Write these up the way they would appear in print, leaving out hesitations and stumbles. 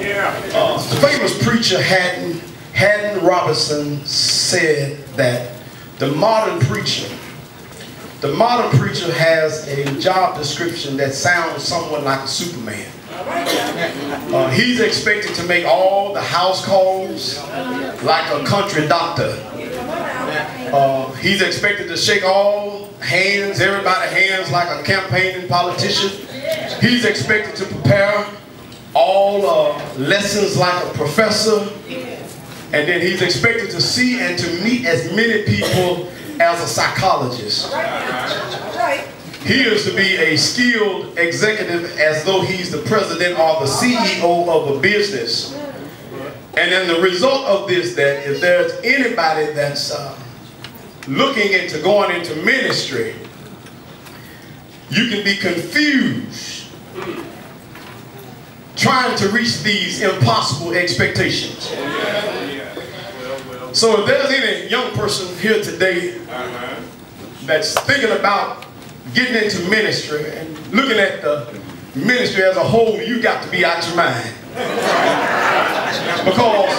The famous preacher Haddon Robertson said that the modern preacher has a job description that sounds somewhat like a Superman. He's expected to make all the house calls like a country doctor. He's expected to shake all hands, everybody's hands like a campaigning politician. He's expected to prepare all lessons like a professor. And then he's expected to see and to meet as many people as a psychologist. He is to be a skilled executive as though he's the president or the CEO of a business. And then the result of this, that if there's anybody that's looking into going into ministry, you can be confused trying to reach these impossible expectations. So if there's any young person here today that's thinking about getting into ministry and looking at the ministry as a whole, you got to be out your mind. Because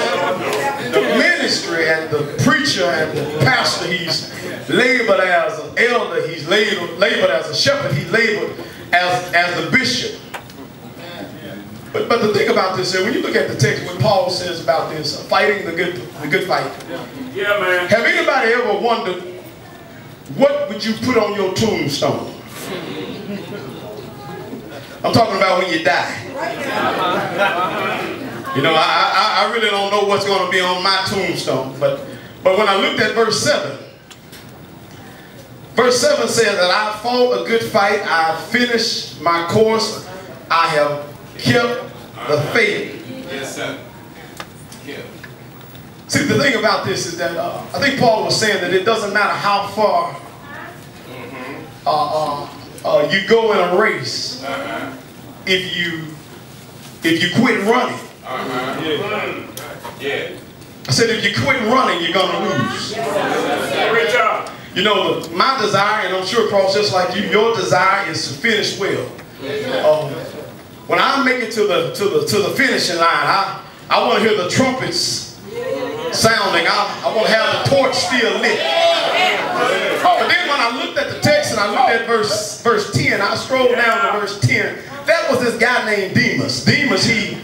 the ministry and the preacher and the pastor, he's labeled as an elder, he's labeled as a shepherd, he's labeled as the bishop. But the thing about this is, when you look at the text, what Paul says about this, fighting the good fight. Yeah, man. Have anybody ever wondered, what would you put on your tombstone? I'm talking about when you die. You know, I really don't know what's going to be on my tombstone. But when I looked at verse 7, verse 7 says that I fought a good fight, I finished my course, I have kept the faith. Yes, sir. Yeah. See, the thing about this is that I think Paul was saying that it doesn't matter how far you go in a race if you quit running. Yeah. I said if you quit running, you're gonna lose. Great job. You know, my desire, and I'm sure Cross just like you, your desire is to finish well. When I make it to the finishing line, I want to hear the trumpets sounding. I want to have the torch still lit. But then when I looked at the text and I looked at verse 10, I scrolled down to verse 10. That was this guy named Demas. Demas, he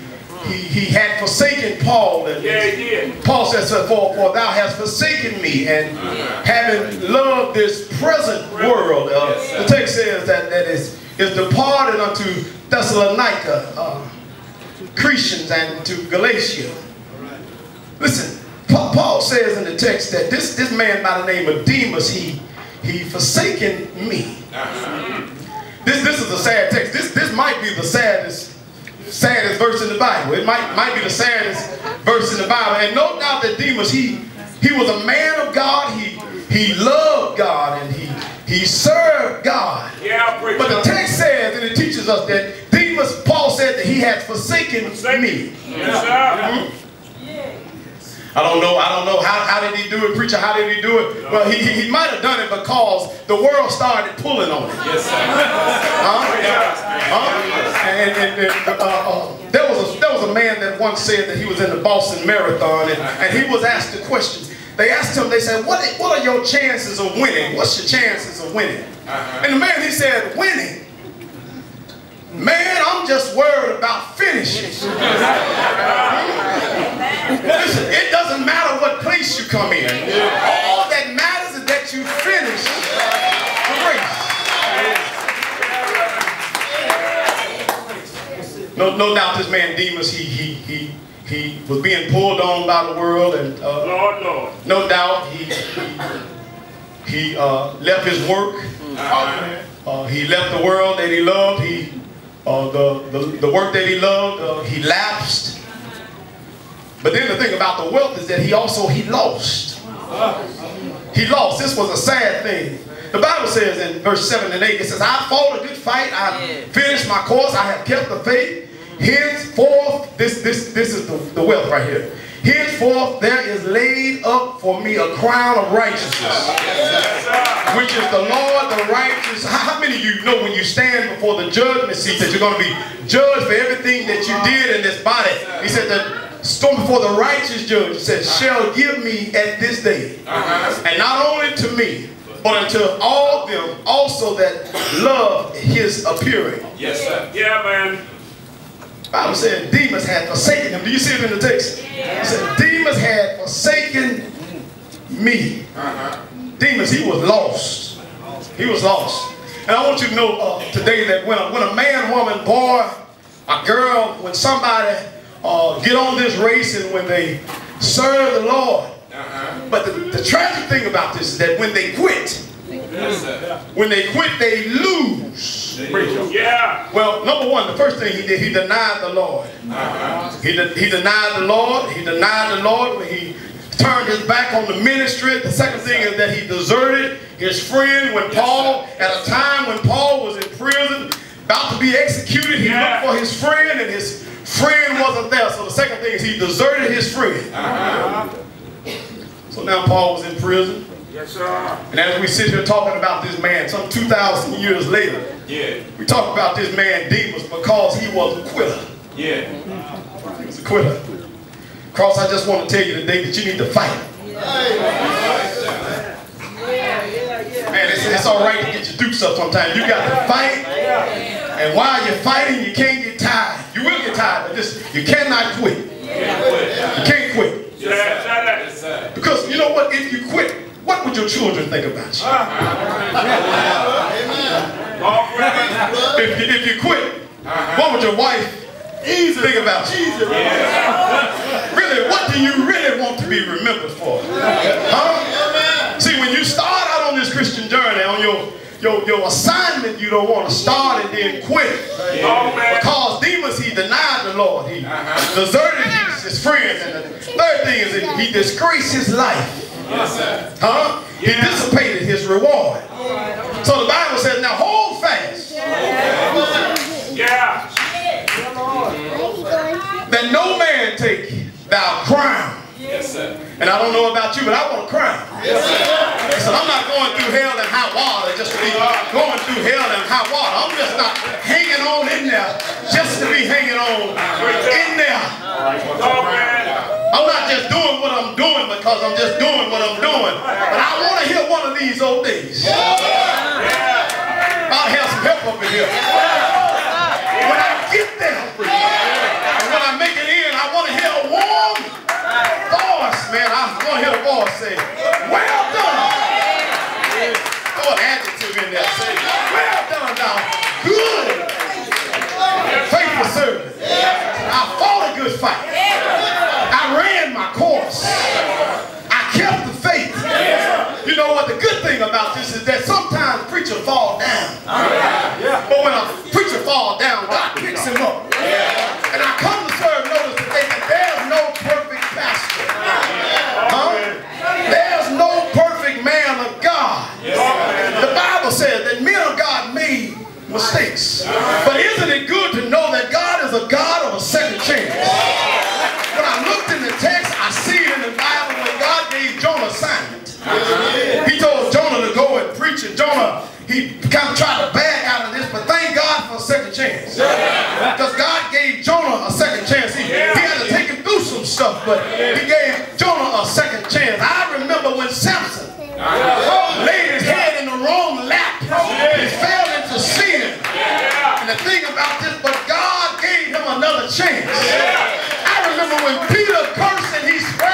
had forsaken Paul. And Paul says, for thou hast forsaken me, and having loved this present world. The text says that is departed unto Thessalonica, Cretans, and to Galatia. Listen, Paul says in the text that this man by the name of Demas, he forsaken me. This is a sad text. This might be the saddest verse in the Bible. It might be the saddest verse in the Bible. And no doubt that Demas, he was a man of God. He loved God, and he served God. But the text says, and it teaches us that Demas, Paul said that he had forsaken me. I don't know how did he do it, preacher, how did he do it? Well, he might have done it because the world started pulling on him. Yes, sir. There was a man that once said that he was in the Boston Marathon, and he was asked the question. They asked him, they said, what are your chances of winning? What's your chances of winning? And the man, he said, winning? Man, I'm just worried about finishing. Listen, it doesn't matter what place you come in. All that matters is that you finish the race. No doubt this man Demas, he was being pulled on by the world, and no doubt he left his work. He left the world that he loved. The work that he loved, he lapsed. But then the thing about the wealth is that he lost. He lost. This was a sad thing. The Bible says in verse 7 and 8, it says, I fought a good fight, I finished my course, I have kept the faith. Henceforth, this is the wealth right here. henceforth there is laid up for me a crown of righteousness, which is the Lord, the righteous. How many of you know when you stand before the judgment seat that you're going to be judged for everything that you did in this body? He said that stand before the righteous judge, he said, shall give me at this day, and not only to me, but unto all them also that love his appearing. Yes, sir. Yeah, man. The Bible said Demas had forsaken him. Do you see it in the text? It said Demas had forsaken me. Demas, he was lost. He was lost. And I want you to know today that when a man, woman, boy, a girl, when somebody get on this race and when they serve the Lord, but the tragic thing about this is that when they quit, they lose. Yeah. Well, number one, the first thing he did, he denied the Lord. He denied the Lord. He denied the Lord when he turned his back on the ministry. The second thing is that he deserted his friend when Paul, at a time when Paul was in prison, about to be executed, he looked for his friend and his friend wasn't there. So the second thing is he deserted his friend. So now Paul was in prison. Yes, sir. And as we sit here talking about this man, some 2,000 years later, we talk about this man Demas because he was a quitter. He was a quitter. Cross, I just want to tell you today that you need to fight. Man, it's all right to get your dukes up sometimes. You got to fight. And while you're fighting, you can't get tired. You will get tired, but you cannot quit. You can't quit. Because you know what? If you quit, what would your children think about you? If you quit, what would your wife think about you? Really, what do you really want to be remembered for? See, when you start out on this Christian journey, on your assignment, you don't want to start and then quit. Because Demas, he denied the Lord. He deserted his friends. And the third thing is that he disgraced his life. He dissipated his reward. So the Bible says, now hold fast. That no man take thou crown. And I don't know about you, but I want a crown. So I'm not going through hell and high water just to be going through hell and high water. I'm just not hanging on in there just to be hanging on in there. I'm not just doing what I'm doing because I'm just doing what I'm doing. But I want to hear one of these old days. I'll have some help up in here. When I get there, and when I make it in, I want to hear a warm voice, man. I want to hear the voice say, well done. Throw an adjective in there. Say, well done now. Good. Faithful servant. I fought a good fight. I ran my course. I kept the faith. You know what the good thing about this is that sometimes preachers fall down. But when a preacher falls down, God picks him up. And I come to serve notice today that there's no perfect pastor. There's no perfect man of God. The Bible says that men of God made mistakes. But isn't it good to know that God is a God of a second chance? When I looked in the text, I see it in the Bible when God gave Jonah assignment. He told Jonah to go and preach, and Jonah, he kind of tried to back out of this, but thank God for a second chance. Because God gave Jonah a second chance. He had to take him through some stuff, but he gave Jonah a second chance. I remember when Samson laid his head in the wrong lap. He fell into sin. And the thing about this, but God gave him another chance. I remember when Peter cursed and he swear